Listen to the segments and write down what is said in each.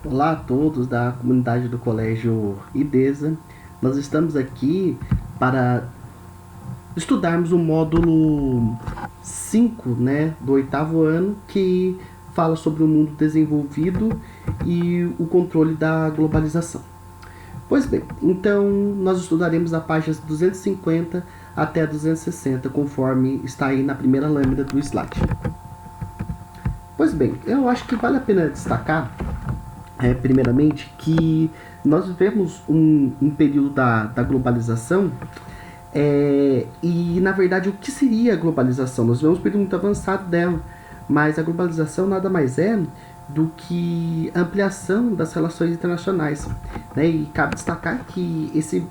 Olá a todos da comunidade do Colégio IDESA. Nós estamos aqui para estudarmos o módulo 5, né, do oitavo ano, que fala sobre o mundo desenvolvido e o controle da globalização. Pois bem, então nós estudaremos a páginas 250 até 260, conforme está aí na primeira lâmina do slide. Pois bem, eu acho que vale a pena destacar primeiramente, que nós vivemos um período da globalização e, na verdade, o que seria a globalização? Nós vivemos um período muito avançado dela, mas a globalização nada mais é do que a ampliação das relações internacionais. Né? E cabe destacar que esse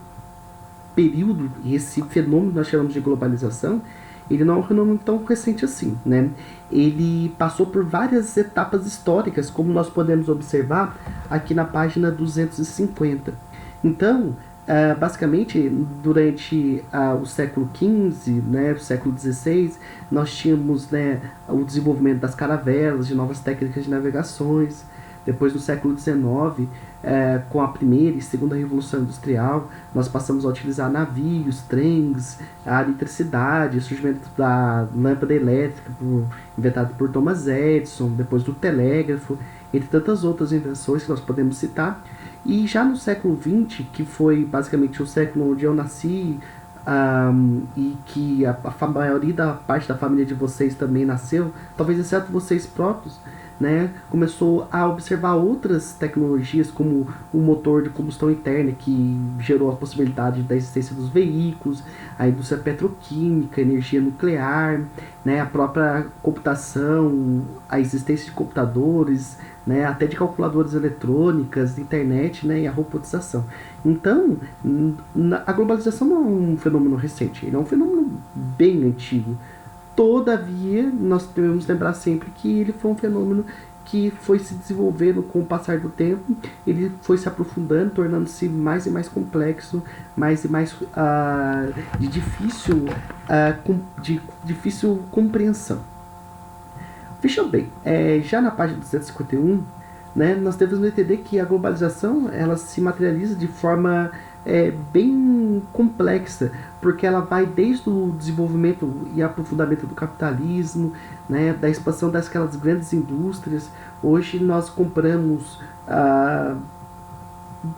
período, esse fenômeno que nós chamamos de globalização, ele não é um fenômeno tão recente assim, né? Ele passou por várias etapas históricas, como nós podemos observar aqui na página 250. Então, basicamente, durante o século XV, né, o século XVI, nós tínhamos, né, o desenvolvimento das caravelas, de novas técnicas de navegações. Depois, no século XIX, com a primeira e segunda revolução industrial, nós passamos a utilizar navios, trens, a eletricidade, o surgimento da lâmpada elétrica inventada por Thomas Edison, depois do telégrafo, entre tantas outras invenções que nós podemos citar. E já no século XX, que foi basicamente o século onde eu nasci, e que a maioria da parte da família de vocês também nasceu, talvez exceto vocês próprios, né, começou a observar outras tecnologias como o motor de combustão interna, que gerou a possibilidade da existência dos veículos, a indústria petroquímica, a energia nuclear, né, a própria computação, a existência de computadores, né, até de calculadoras eletrônicas, internet, né, e a robotização. Então, a globalização não é um fenômeno recente, ele é um fenômeno bem antigo. Todavia, nós devemos lembrar sempre que ele foi um fenômeno que foi se desenvolvendo com o passar do tempo, ele foi se aprofundando, tornando-se mais e mais complexo, mais e mais de difícil compreensão. Vejam bem, já na página 251, né, nós devemos entender que a globalização ela se materializa de forma bem complexa, porque ela vai desde o desenvolvimento e aprofundamento do capitalismo, né, da expansão daquelas grandes indústrias. Hoje nós compramos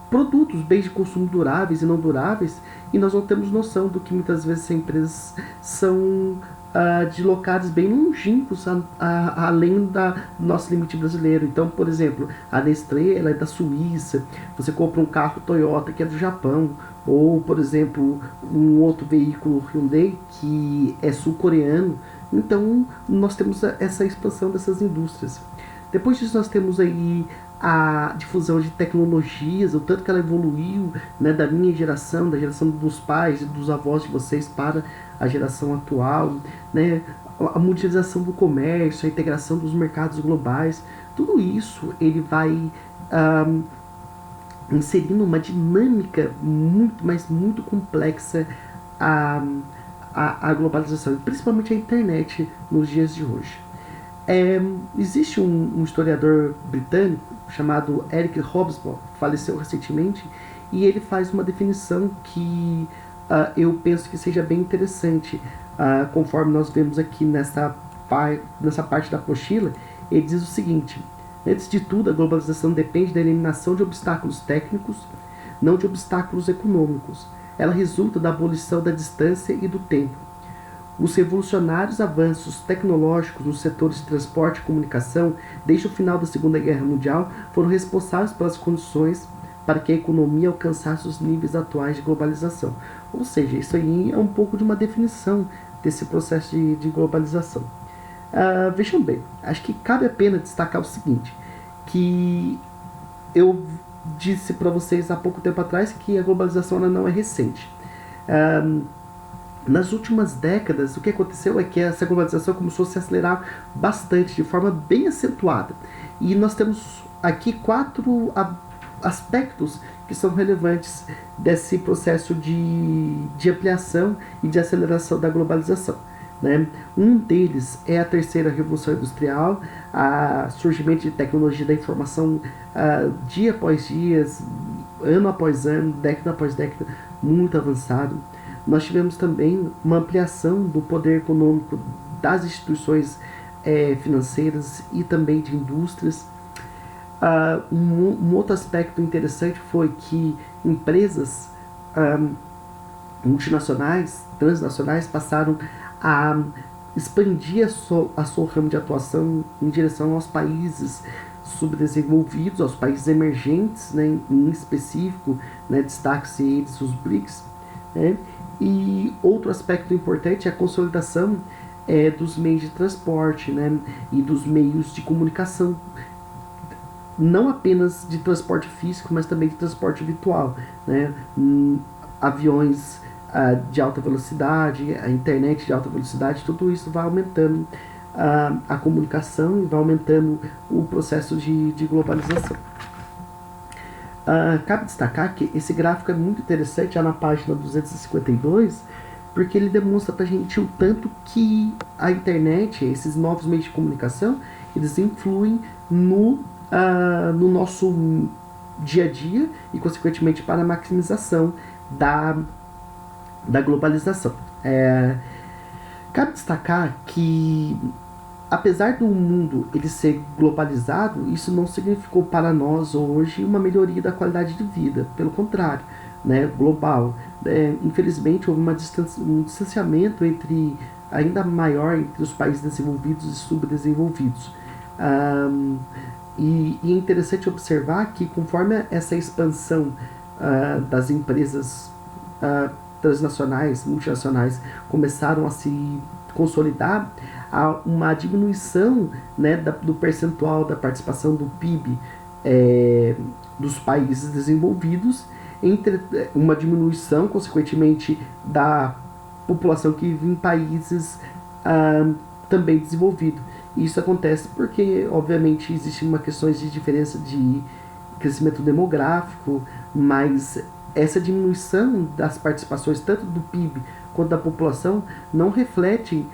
produtos, bens de consumo duráveis e não duráveis, e nós não temos noção do que muitas vezes essas empresas são de locais bem longínquos além do nosso limite brasileiro. Então, por exemplo, a Nestlé ela é da Suíça, você compra um carro Toyota que é do Japão, ou, por exemplo, um outro veículo Hyundai que é sul-coreano. Então, nós temos essa expansão dessas indústrias. Depois disso, nós temos aí a difusão de tecnologias, o tanto que ela evoluiu, né, da minha geração, da geração dos pais e dos avós de vocês para a geração atual, né, a mundialização do comércio, a integração dos mercados globais. Tudo isso ele vai inserindo uma dinâmica muito, mas muito complexa a globalização, principalmente a internet nos dias de hoje. Existe um historiador britânico chamado Eric Hobsbawm, faleceu recentemente, e ele faz uma definição que eu penso que seja bem interessante, conforme nós vemos aqui nessa parte da apostila. Ele diz o seguinte: antes de tudo, a globalização depende da eliminação de obstáculos técnicos, não de obstáculos econômicos. Ela resulta da abolição da distância e do tempo. Os revolucionários avanços tecnológicos nos setores de transporte e comunicação, desde o final da Segunda Guerra Mundial, foram responsáveis pelas condições para que a economia alcançasse os níveis atuais de globalização. Ou seja, isso aí é um pouco de uma definição desse processo de globalização. Vejam bem, acho que cabe a pena destacar o seguinte, que eu disse para vocês há pouco tempo atrás que a globalização ela não é recente. Nas últimas décadas, o que aconteceu é que essa globalização começou a se acelerar bastante, de forma bem acentuada. E nós temos aqui 4 aspectos que são relevantes desse processo de ampliação e de aceleração da globalização. né? Um deles é a terceira revolução industrial, a surgimento de tecnologia da informação dia após dia, ano após ano, década após década, muito avançado. Nós tivemos também uma ampliação do poder econômico das instituições financeiras e também de indústrias. Um outro aspecto interessante foi que empresas multinacionais, transnacionais, passaram a expandir a sua ramo de atuação em direção aos países subdesenvolvidos, aos países emergentes, né, em específico, né, destaque-se eles os BRICS. Né? E outro aspecto importante é a consolidação dos meios de transporte, né, e dos meios de comunicação, não apenas de transporte físico, mas também de transporte virtual, né? Aviões de alta velocidade, a internet de alta velocidade, tudo isso vai aumentando a comunicação e vai aumentando o processo de globalização. Cabe destacar que esse gráfico é muito interessante, já na página 252, porque ele demonstra pra gente o tanto que a internet, esses novos meios de comunicação, eles influem no nosso dia a dia e, consequentemente, para a maximização da globalização. Cabe destacar que, apesar do mundo ele ser globalizado, isso não significou para nós hoje uma melhoria da qualidade de vida. Pelo contrário, né, global. Infelizmente, houve um distanciamento ainda maior entre os países desenvolvidos e subdesenvolvidos. E é interessante observar que, conforme essa expansão das empresas transnacionais, multinacionais, começaram a se consolidar, há uma diminuição, né, do percentual da participação do PIB dos países desenvolvidos, entre uma diminuição, consequentemente, da população que vive em países também desenvolvidos. Isso acontece porque, obviamente, existe uma questão de diferença de crescimento demográfico, mas essa diminuição das participações, tanto do PIB quanto da população, não reflete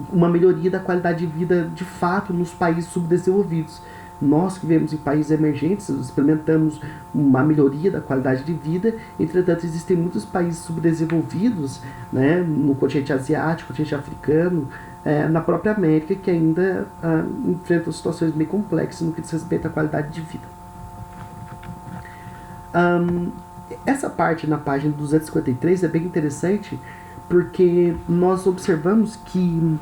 uma melhoria da qualidade de vida de fato nos países subdesenvolvidos. Nós que vivemos em países emergentes experimentamos uma melhoria da qualidade de vida, entretanto existem muitos países subdesenvolvidos, né, no continente asiático, continente africano, na própria América, que ainda enfrentam situações bem complexas no que diz respeito à qualidade de vida. Essa parte na página 253 é bem interessante, porque nós observamos que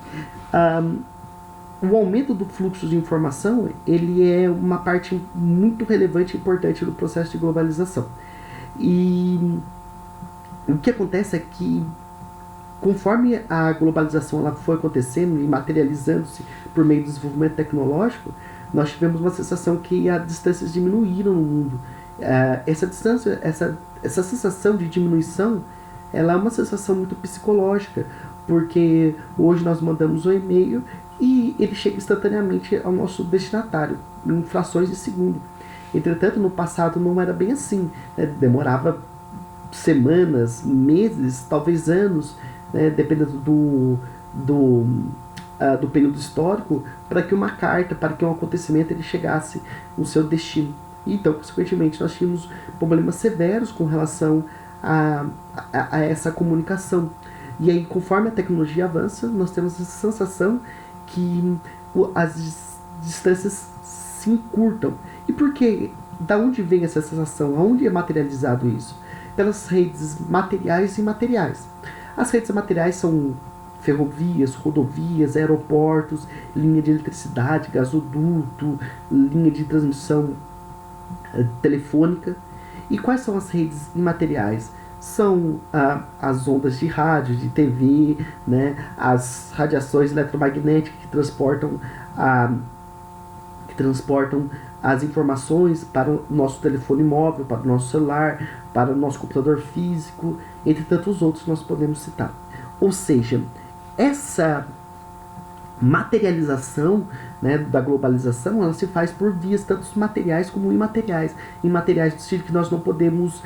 o aumento do fluxo de informação ele é uma parte muito relevante e importante do processo de globalização. E o que acontece é que, conforme a globalização ela foi acontecendo e materializando-se por meio do desenvolvimento tecnológico, nós tivemos uma sensação que as distâncias diminuíram no mundo. Essa sensação de diminuição, ela é uma sensação muito psicológica, porque hoje nós mandamos um e-mail e ele chega instantaneamente ao nosso destinatário, em frações de segundo. Entretanto, no passado não era bem assim, né? Demorava semanas, meses, talvez anos, né? Dependendo do período histórico, para que uma carta, para que um acontecimento ele chegasse no seu destino. Então, consequentemente, nós tínhamos problemas severos com relação a essa comunicação. E aí, conforme a tecnologia avança, nós temos essa sensação que as distâncias se encurtam. E por quê? Da onde vem essa sensação? Aonde é materializado isso? Pelas redes materiais e imateriais. As redes materiais são ferrovias, rodovias, aeroportos, linha de eletricidade, gasoduto, linha de transmissão telefônica. E quais são as redes imateriais? São as ondas de rádio, de TV, né? As radiações eletromagnéticas que transportam as informações para o nosso telefone móvel, para o nosso celular, para o nosso computador físico, entre tantos outros que nós podemos citar. Ou seja, essa materialização, né, da globalização, ela se faz por vias tanto materiais como imateriais. Imateriais do estilo que nós não podemos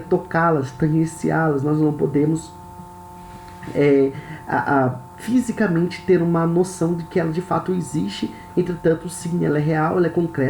tocá-las, tangenciá-las, nós não podemos fisicamente ter uma noção de que ela de fato existe. Entretanto, sim, ela é real, ela é concreta.